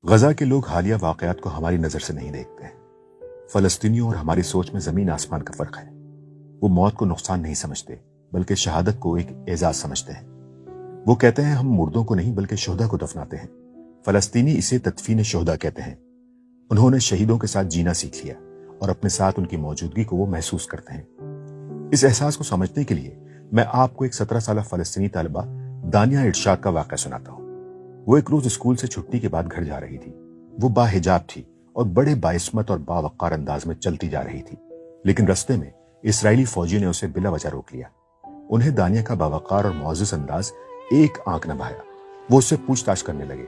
غزہ کے لوگ حالیہ واقعات کو ہماری نظر سے نہیں دیکھتے ہیں۔ فلسطینیوں اور ہماری سوچ میں زمین آسمان کا فرق ہے۔ وہ موت کو نقصان نہیں سمجھتے بلکہ شہادت کو ایک اعزاز سمجھتے ہیں۔ وہ کہتے ہیں ہم مردوں کو نہیں بلکہ شہداء کو دفناتے ہیں۔ فلسطینی اسے تدفین شہداء کہتے ہیں۔ انہوں نے شہیدوں کے ساتھ جینا سیکھ لیا اور اپنے ساتھ ان کی موجودگی کو وہ محسوس کرتے ہیں۔ اس احساس کو سمجھنے کے لیے میں آپ کو ایک 17 سالہ فلسطینی طالبہ دانیہ ارشاد کا واقعہ سناتا ہوں۔ وہ ایک روز اسکول سے چھٹی کے بعد گھر جا رہی تھی۔ وہ باحجاب تھی اور بڑے باعصمت اور باوقار انداز میں چلتی جا رہی تھی، لیکن رستے میں اسرائیلی فوجی نے اسے بلا وجہ روک لیا۔ انہیں دانیہ کا باوقار اور معزز انداز ایک آنکھ نہ بھایا۔ وہ اس سے پوچھ تاچھ کرنے لگے،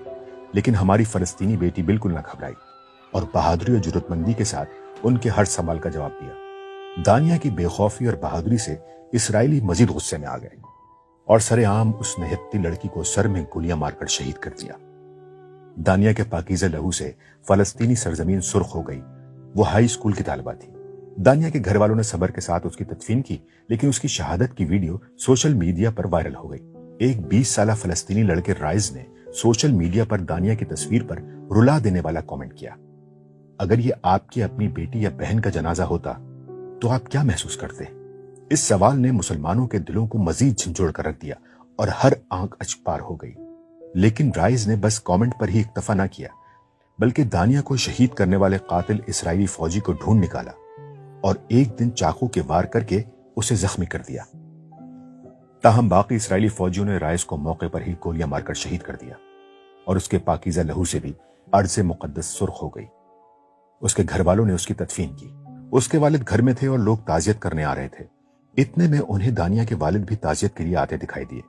لیکن ہماری فلسطینی بیٹی بالکل نہ گھبرائی اور بہادری اور جرأت مندی کے ساتھ ان کے ہر سوال کا جواب دیا۔ دانیہ کی بے خوفی اور بہادری سے اسرائیلی مزید غصے میں آ گئے اور سرے عام اس نہتی لڑکی کو سر میں گولیاں مار کر شہید کر دیا۔ دانیہ کے پاکیزہ لہو سے فلسطینی سرزمین سرخ ہو گئی۔ وہ ہائی اسکول کی طالبہ تھی۔ دانیہ کے گھر والوں نے صبر کے ساتھ اس کی تدفین کی، لیکن اس کی شہادت کی ویڈیو سوشل میڈیا پر وائرل ہو گئی۔ ایک 20 سالہ فلسطینی لڑکے رائز نے سوشل میڈیا پر دانیہ کی تصویر پر رلا دینے والا کامنٹ کیا۔ اگر یہ آپ کی اپنی بیٹی یا بہن کا جنازہ ہوتا تو آپ کیا محسوس کرتے؟ اس سوال نے مسلمانوں کے دلوں کو مزید جھنجھوڑ کر رکھ دیا اور ہر آنکھ اچپار ہو گئی۔ لیکن رائز نے بس کامنٹ پر ہی اکتفا نہ کیا، بلکہ دانیہ کو شہید کرنے والے قاتل اسرائیلی فوجی کو ڈھونڈ نکالا اور ایک دن چاقو کے وار کر کے اسے زخمی کر دیا۔ تاہم باقی اسرائیلی فوجیوں نے رائز کو موقع پر ہی گولیاں مار کر شہید کر دیا اور اس کے پاکیزہ لہو سے بھی ارض مقدس سرخ ہو گئی۔ اس کے گھر والوں نے اس کی تدفین کی۔ اس کے والد گھر میں تھے اور لوگ تعزیت کرنے آ رہے تھے۔ اتنے میں انہیں دانیہ کے والد بھی تعزیت کے لیے آتے دکھائی دیے۔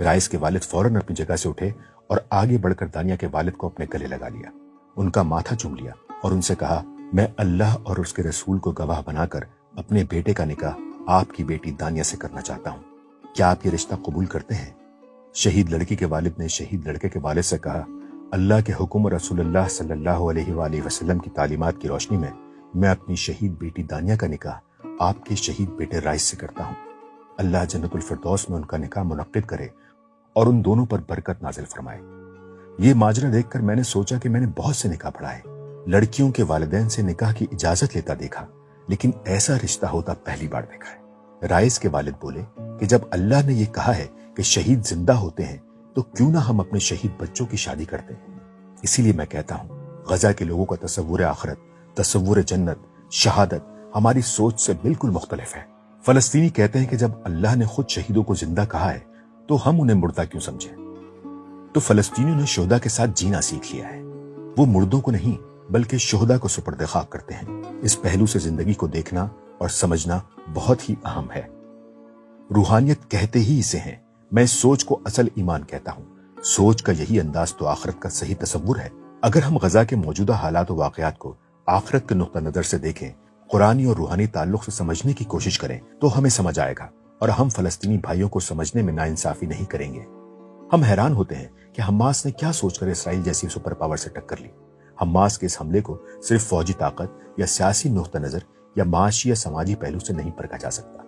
رائز کے والد فوراً اپنی جگہ سے اٹھے اور آگے بڑھ کر دانیہ کے والد کو اپنے گلے لگا لیا، ان کا ماتھا چوم لیا اور ان سے کہا، میں اللہ اور اس کے رسول کو گواہ بنا کر اپنے بیٹے کا نکاح آپ کی بیٹی دانیہ سے کرنا چاہتا ہوں۔ کیا آپ یہ رشتہ قبول کرتے ہیں؟ شہید لڑکی کے والد نے شہید لڑکے کے والد سے کہا، اللہ کے حکم اور رسول اللہ صلی اللہ علیہ وآلہ وسلم کی تعلیمات کی روشنی میں اپنی شہید بیٹی دانیہ کا نکاح آپ کے شہید بیٹے رائز سے کرتا ہوں۔ اللہ جنت الفردوس میں ان کا نکاح منعقد کرے اور ان دونوں پر برکت نازل فرمائے۔ یہ ماجرا دیکھ کر میں نے سوچا کہ میں نے بہت سے نکاح پڑھائے، لڑکیوں کے والدین سے نکاح کی اجازت لیتا دیکھا، لیکن ایسا رشتہ ہوتا پہلی بار دیکھا ہے۔ رائز کے والد بولے کہ جب اللہ نے یہ کہا ہے کہ شہید زندہ ہوتے ہیں تو کیوں نہ ہم اپنے شہید بچوں کی شادی کرتے ہیں۔ اسی لیے میں کہتا ہوں، غزہ کے لوگوں کا تصور آخرت، تصور جنت، شہادت ہماری سوچ سے بالکل مختلف ہے۔ فلسطینی کہتے ہیں کہ جب اللہ نے خود شہیدوں کو زندہ کہا ہے تو ہم انہیں مردہ کیوں سمجھیں؟ تو فلسطینیوں نے شہداء کے ساتھ جینا سیکھ لیا ہے۔ وہ مردوں کو نہیں بلکہ شہداء کو سپرد خاک کرتے ہیں۔ اس پہلو سے زندگی کو دیکھنا اور سمجھنا بہت ہی اہم ہے۔ روحانیت کہتے ہی اسے ہیں۔ میں اس سوچ کو اصل ایمان کہتا ہوں۔ سوچ کا یہی انداز تو آخرت کا صحیح تصور ہے۔ اگر ہم غزہ کے موجودہ حالات و واقعات کو آخرت کے نقطہ نظر سے دیکھیں، قرآنی اور روحانی تعلق سے سمجھنے کی کوشش کریں تو ہمیں سمجھ آئے گا اور ہم فلسطینی بھائیوں کو سمجھنے میں ناانصافی نہیں کریں گے۔ ہم حیران ہوتے ہیں کہ حماس نے کیا سوچ کر اسرائیل جیسی سپر پاور سے ٹکر لی۔ حماس کے اس حملے کو صرف فوجی طاقت یا سیاسی نقطہ نظر یا معاشی یا سماجی پہلو سے نہیں پرکھا جا سکتا۔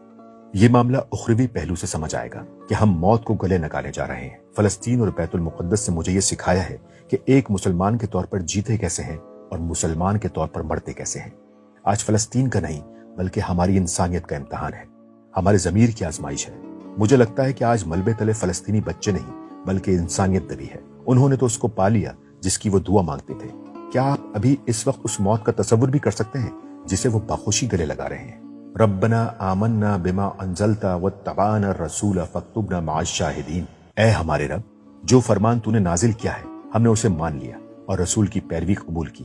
یہ معاملہ اخروی پہلو سے سمجھ آئے گا کہ ہم موت کو گلے نکالے جا رہے ہیں۔ فلسطین اور بیت المقدس سے مجھے یہ سکھایا ہے کہ ایک مسلمان کے طور پر جیتے کیسے ہیں اور مسلمان کے طور پر مرتے کیسے ہیں۔ آج فلسطین کا نہیں بلکہ ہماری انسانیت کا امتحان ہے، ہمارے ضمیر کی آزمائش ہے۔ مجھے لگتا ہے کہ آج ملبے تلے فلسطینی بچے نہیں بلکہ انسانیت دبی ہے۔ انہوں نے تو اس کو پا لیا جس کی وہ دعا مانگتے تھے۔ کیا آپ ابھی اس وقت اس موت کا تصور بھی کر سکتے ہیں جسے وہ بخوشی گلے لگا رہے ہیں؟ ربنا آمنا بما انزلت واتبعنا الرسول فاکتبنا مع الشاہدین۔ اے ہمارے رب، جو فرمان تو نے نازل کیا ہے ہم نے اسے مان لیا اور رسول کی پیروی قبول کی،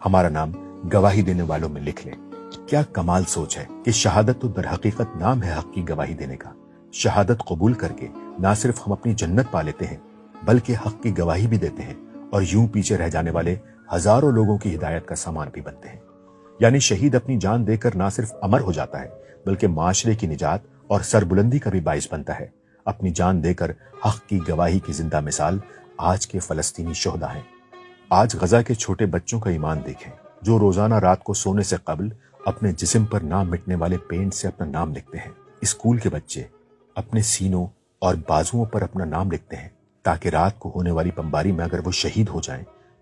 ہمارا نام گواہی دینے والوں میں لکھ لیں۔ کیا کمال سوچ ہے کہ شہادت تو در حقیقت نام ہے حق کی گواہی دینے کا۔ شہادت قبول کر کے نہ صرف ہم اپنی جنت پا لیتے ہیں بلکہ حق کی گواہی بھی دیتے ہیں اور یوں پیچھے رہ جانے والے ہزاروں لوگوں کی ہدایت کا سامان بھی بنتے ہیں۔ یعنی شہید اپنی جان دے کر نہ صرف امر ہو جاتا ہے بلکہ معاشرے کی نجات اور سربلندی کا بھی باعث بنتا ہے۔ اپنی جان دے کر حق کی گواہی کی زندہ مثال آج کے فلسطینی شہداء ہیں۔ آج غزہ کے چھوٹے بچوں کا ایمان دیکھیں جو روزانہ رات کو سونے سے قبل اپنے جسم پر نہ مٹنے والے پینٹ سے اپنا نام لکھتے ہیں۔ اسکول کے بچے اپنے سینوں اور بازوؤں پر اپنا نام لکھتے ہیں تاکہ رات کو ہونے والی بمباری میں اگر وہ شہید ہو جائیں